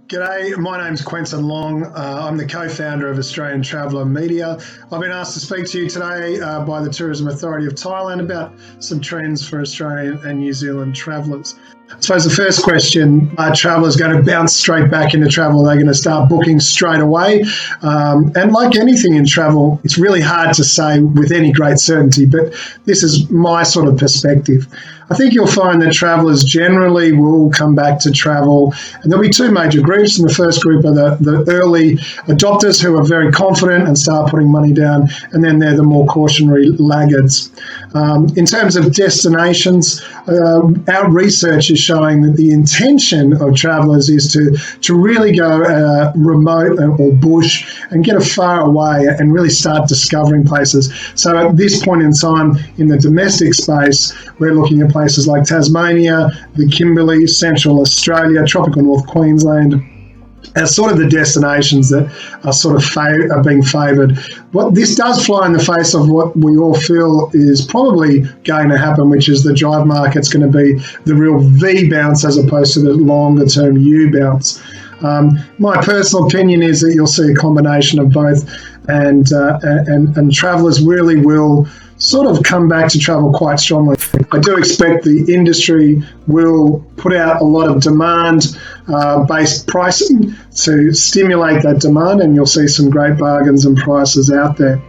G'day, my name's Quentin Long. I'm the co-founder of Australian Traveller Media. I've been asked to speak to you today by the Tourism Authority of Thailand about some trends for Australian and New Zealand travellers. I suppose the first question, are travellers going to bounce straight back into travel? Are they going to start booking straight away? And like anything in travel, it's really hard to say with any great certainty, but this is my sort of perspective. I think you'll find that travellers generally will come back to travel, and there'll be two major groups. And the first group are the early adopters who are very confident and start putting money down, and then they're the more cautionary laggards. In terms of destinations, our research is showing that the intention of travellers is to really go remote or bush and get far away and really start discovering places. So at this point in time in the domestic space, we're looking at places like Tasmania, the Kimberley, Central Australia, tropical North Queensland, as sort of the destinations that are sort of are being favoured. What this does fly in the face of what we all feel is probably going to happen, which is the drive market's going to be the real V bounce as opposed to the longer term U bounce. My personal opinion is that you'll see a combination of both, and travellers really will sort of come back to travel quite strongly. I do expect the industry will put out a lot of demand-based pricing to stimulate that demand, and you'll see some great bargains and prices out there.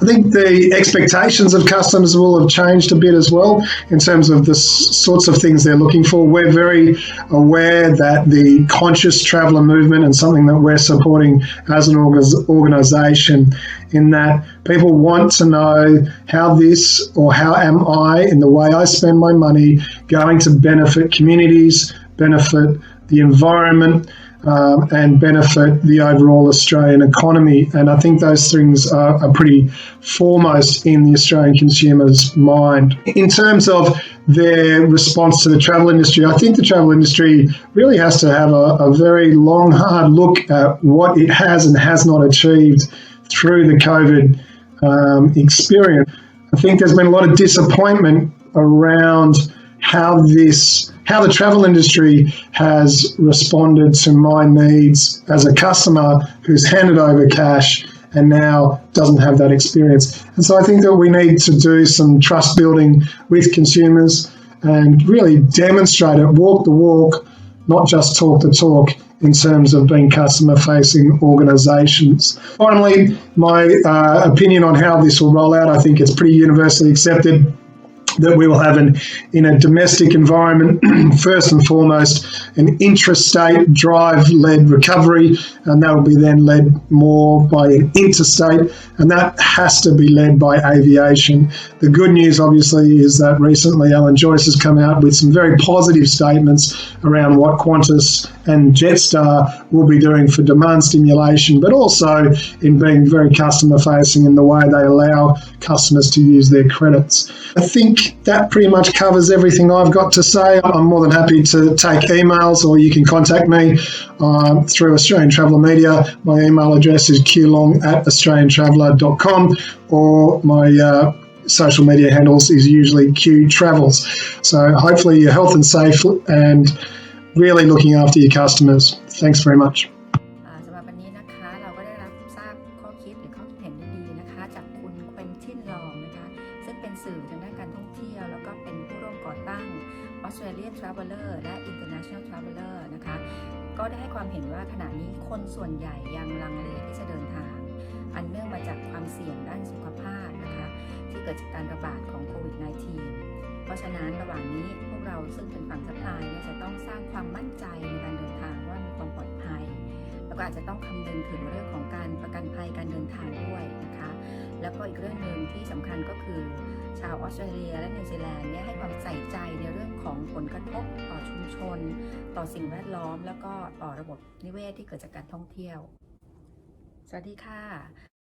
I think the expectations of customers will have changed a bit as well in terms of the sorts of things they're looking for. We're very aware that the conscious traveller movement, and something that we're supporting as an organisation, in that people want to know how this, or how am I, in the way I spend my money, going to benefit communities, benefit the environment, and benefit the overall Australian economy. And I think those things are pretty foremost in the Australian consumer's mind. In terms of their response to the travel industry, I think the travel industry really has to have a very long, hard look at what it has and has not achieved through the COVID experience. I think there's been a lot of disappointment around how the travel industry has responded to my needs as a customer who's handed over cash and now doesn't have that experience. And so I think that we need to do some trust building with consumers and really demonstrate it, walk the walk, not just talk the talk, in terms of being customer-facing organisations. Finally, my opinion on how this will roll out, I think it's pretty universally accepted that we will have in a domestic environment, first and foremost, an intrastate drive-led recovery, and that will be then led more by an interstate, and that has to be led by aviation. The good news, obviously, is that recently Alan Joyce has come out with some very positive statements around what Qantas and Jetstar will be doing for demand stimulation, but also in being very customer-facing in the way they allow customers to use their credits. I think that pretty much covers everything I've got to say. I'm more than happy to take emails, or you can contact me through Australian Traveller Media. My email address is qlong@australiantraveller.com, or my social media handles is usually Q Travels. So hopefully you're health and safe and really looking after your customers. Thanks very much. สำหรับวันนี้นะคะเราก็ได้รับทราบข้อคิดหรือข้อคิดเห็นดีๆนะคะจากคุณเควินตินลองนะคะซึ่งเป็นสื่อทางด้านการท่องเที่ยวแล้วก็เป็นผู้ร่วมก่อตั้ง Australian Traveller และ International Traveller นะคะก็ได้ให้ความเห็นว่าขณะนี้คนส่วนใหญ่ยังลังเลที่จะเดินทางอันเนื่องมาจากความเสี่ยงด้านสุขภาพนะคะที่เกิดจากการระบาดของโควิด -19 เพราะฉะนั้นระหว่างนี้พวกเราซึ่งเป็นฝั่งซัพพลายเนี่ยจะต้องสร้างความมั่นใจในการเดินทางว่ามีความปลอดภัยแล้วก็อาจจะต้องคำนึงถึงเรื่องของการประกันภัยการเดินทางด้วยนะคะแล้วก็อีกเรื่องหนึ่งที่สำคัญก็คือชาวออสเตรเลียและนิวซีแลนด์เนี่ยให้ความใส่ใจในเรื่องของผลกระทบต่อชุมชนต่อสิ่งแวดล้อมแล้วก็ต่อระบบนิเวศที่เกิดจากการท่องเที่ยวสวัสดีค่ะ